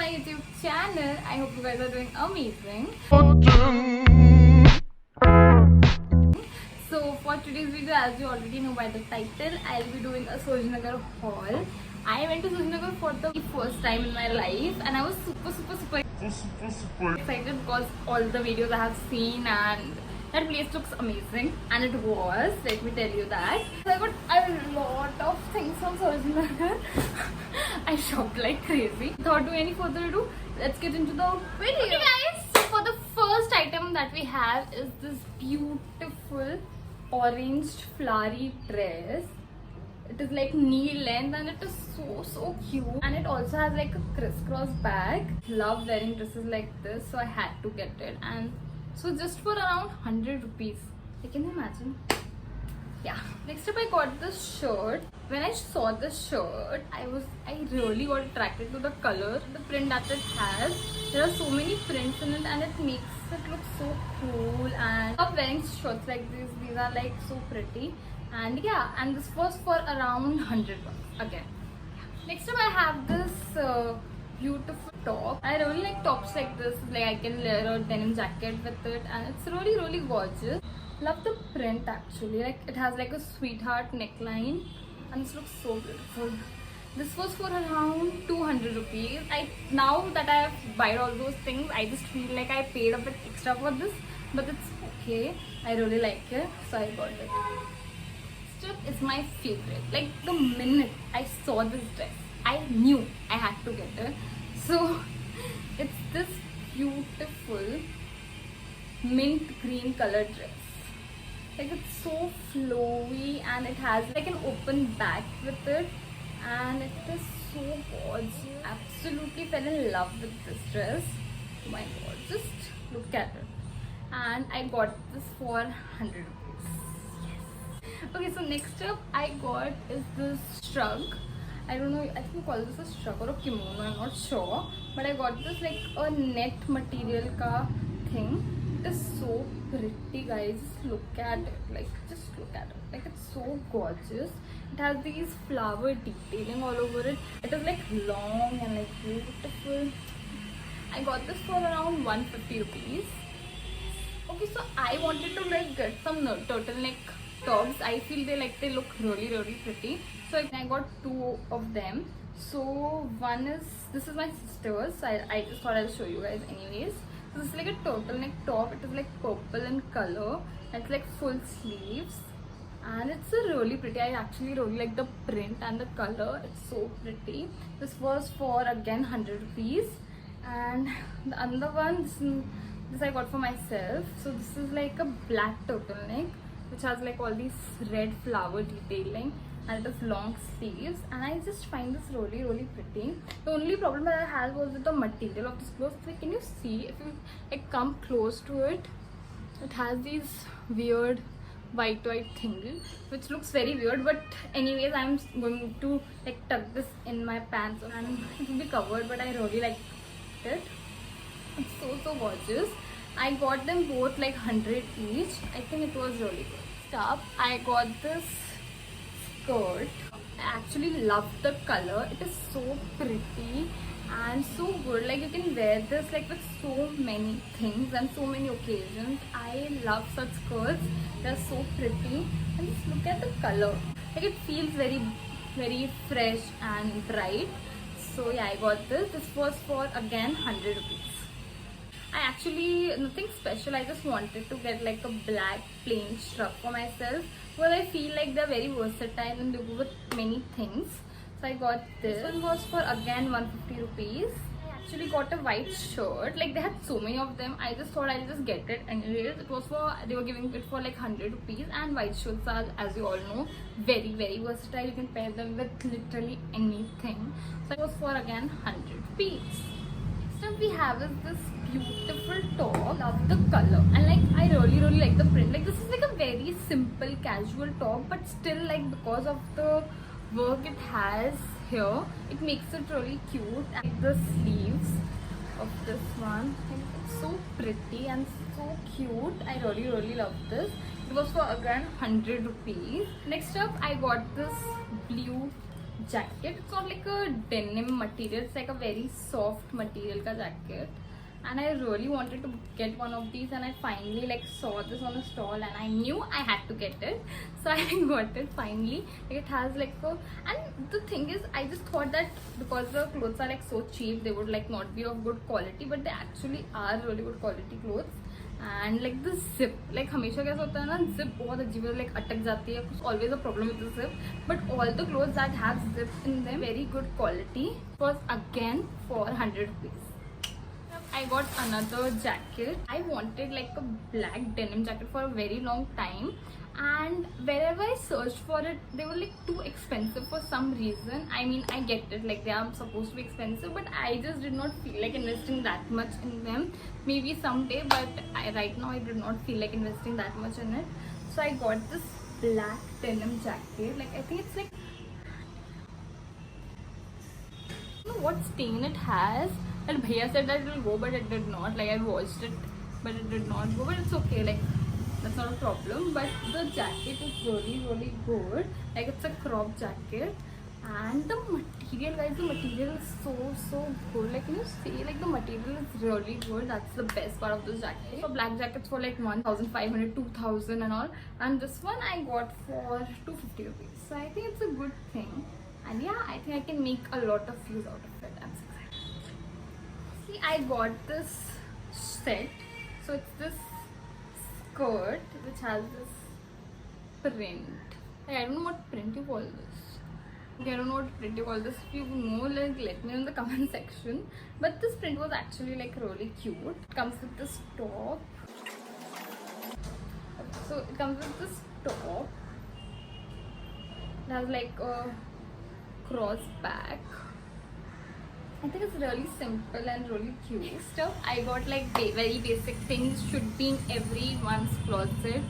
my YouTube channel. I hope you guys are doing amazing. So for today's video, as you already know by the title, I'll be doing a Sojinagar haul. I went to Sojinagar for the first time in my life and I was super excited because all the videos I have seen and that place looks amazing, and it was, let me tell you that. So I got a lot of things from Sojinagar. I shopped like crazy. Without doing any further ado, let's get into the video. Okay guys, so for the first item that we have is this beautiful orange flowery dress. It is like knee length and it is so cute, and it also has like a crisscross bag. Love wearing dresses like this, so I had to get it. And so just for around 100 rupees. Can you imagine? Yeah. Next up, I got this shirt. When I saw this shirt, I really got attracted to the color, the print that it has. There are so many prints in it and it makes it look so cool, and I love wearing shirts like this. These are like so pretty. And yeah, and this was for around 100 bucks again. Next up, I have this beautiful top. I really like tops like this. Like I can layer a denim jacket with it, and it's really gorgeous. Love the print actually. Like it has like a sweetheart neckline, and this looks so beautiful. This was for around 200 rupees. Now that I have bought all those things, I just feel like I paid a bit extra for this, but it's okay. I really like it, so I got it. Strip is my favorite. Like the minute I saw this dress, I knew I had to get it. So it's this beautiful mint green color dress. Like it's so flowy and it has like an open back with it, and it is so gorgeous. Absolutely fell in love with this dress. Oh my god, just look at it. And I got this for 100 rupees. Yes. Okay, so next up I got is this shrug. I don't know, I think you call this a shrug or a kimono, I'm not sure. But I got this like a net material ka thing. It is so pretty, guys. Just look at it. Like, just look at it. Like, it's so gorgeous. It has these flower detailing all over it. It is like long and like beautiful. I got this for around 150 rupees. Okay, so I wanted to like get some turtleneck tops. I feel they look really pretty. So I got two of them. So one is, this is my sister's. So I just thought I'll show you guys anyways. So this is like a turtleneck top. It is like purple in color. It's like full sleeves, and it's really pretty. I actually really like the print and the color. It's so pretty. This was for again 100 rupees. And the other one, this I got for myself. So this is like a black turtleneck which has like all these red flower detailing, and it is long sleeves, and I just find this really pretty. The only problem that I had was with the material of this clothes. Like, can you see, if you like come close to it, it has these weird white thingy which looks very weird, but anyways I'm going to like tuck this in my pants and it will be covered, but I really like it. It's so gorgeous. I got them both like 100 each. I think it was really good stuff. I got this skirt. I actually love the color. It is so pretty and so good. Like you can wear this like with so many things and so many occasions. I love such skirts. They're so pretty, and just look at the color. Like it feels very fresh and bright. So yeah, I got this. This was for again 100 rupees. I actually, nothing special, I just wanted to get like a black plain shrug for myself, because I feel like they're very versatile and they go with many things. So I got this. This one was for again 150 rupees. I actually got a white shirt. Like they had so many of them, I just thought I'll just get it anyways. It was for, they were giving it for like 100 rupees, and white shirts are, as you all know, very versatile. You can pair them with literally anything. So it was for again 100 rupees. So we have is this beautiful top. Love the color, and like I really like the print. Like this is like a very simple casual top, but still like because of the work it has here, it makes it really cute. And the sleeves of this one, like, it's so pretty and so cute. I really love this. It was for again 100 rupees. Next up I got this blue jacket. It's not like a denim material, it's like a very soft material ka jacket. And I really wanted to get one of these, and I finally like saw this on a stall and I knew I had to get it. So I got it finally. Like, it has like a, and the thing is, I just thought that because the clothes are like so cheap, they would like not be of good quality, but they actually are really good quality clothes. And like the zip, like हमेशा कैसा होता है ना, zip बहुत अजीब है, like अटक जाती है, always a problem with the zip. But all the clothes that have zip in them, very good quality, was again for 100 rupees. I got another jacket. I wanted like a black denim jacket for a very long time, and wherever I searched for it, they were like too expensive for some reason. I mean, I get it, like they are supposed to be expensive, but I just did not feel like investing that much in them. Maybe someday, but right now I did not feel like investing that much in it. So I got this black denim jacket. Like, I think it's like, I don't know what stain it has. And Bhaiya said that it will go, but it did not. Like, I watched it, but it did not go. But it's okay. Like, that's not a problem. But the jacket is really, really good. Like, it's a crop jacket, and the material, guys, the material is so good. Like, can you see? Like, the material is really good. That's the best part of this jacket. So black jackets for like 1,500, 2,000 and all. And this one I got for 250 rupees. So I think it's a good thing. And yeah, I think I can make a lot of use out of it. I'm so excited. See, I got this set. So it's this skirt which has this print. Like, I don't know what print you call this. Okay, I don't know what print you call this. If you know, like, let me know in the comment section. But this print was actually like really cute. It comes with this top. So it comes with this top. It has like a cross back. I think it's really simple and really cute stuff. I got like very basic things, should be in everyone's closet.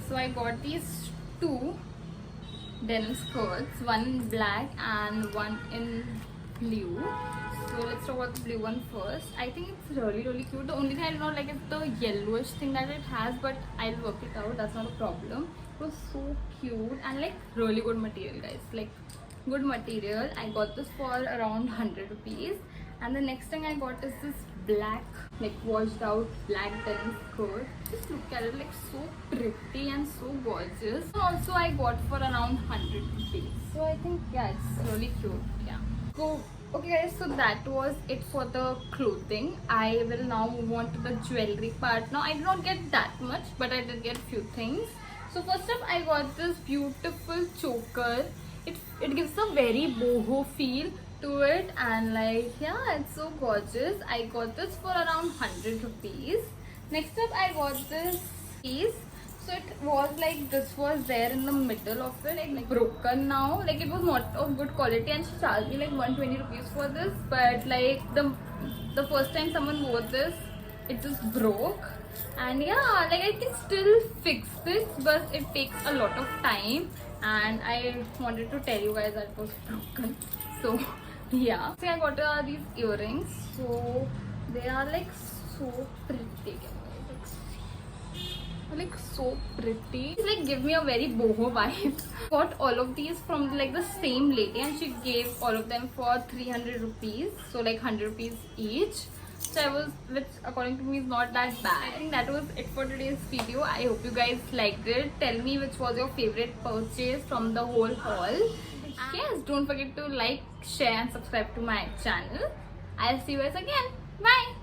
So I got these two denim skirts, one in black and one in blue. So let's talk about the blue one first. I think it's really cute. The only thing I do not like is the yellowish thing that it has, but I'll work it out, that's not a problem. It was so cute and like really good material, guys. Like, good material. I got this for around 100 rupees. And the next thing I got is this black, like washed out black denim skirt. Just look at it, like so pretty and so gorgeous. And also I got for around 100 rupees. So I think, yeah, it's really cute. Yeah. So okay guys, so that was it for the clothing. I will now move on to the jewelry part. Now I did not get that much, but I did get few things. So first up, I got this beautiful choker. It gives a very boho feel to it, and like, yeah, it's so gorgeous. I got this for around 100 rupees. Next up, I got this piece. So it was like, this was there in the middle of it, like broken now. Like, it was not of good quality, and she charged me like 120 rupees for this. But like the first time someone wore this, it just broke. And yeah, like I can still fix this, but it takes a lot of time. And I wanted to tell you guys that it was broken. So yeah. So I got these earrings. So they are like so pretty. Like so pretty. It's like give me a very boho vibe. Got all of these from like the same lady, and she gave all of them for 300 rupees. So like 100 rupees each. So which according to me is not that bad. I think that was it for today's video. I hope you guys liked it. Tell me which was your favorite purchase from the whole haul. Yes, don't forget to like, share and subscribe to my channel. I'll see you guys again. Bye.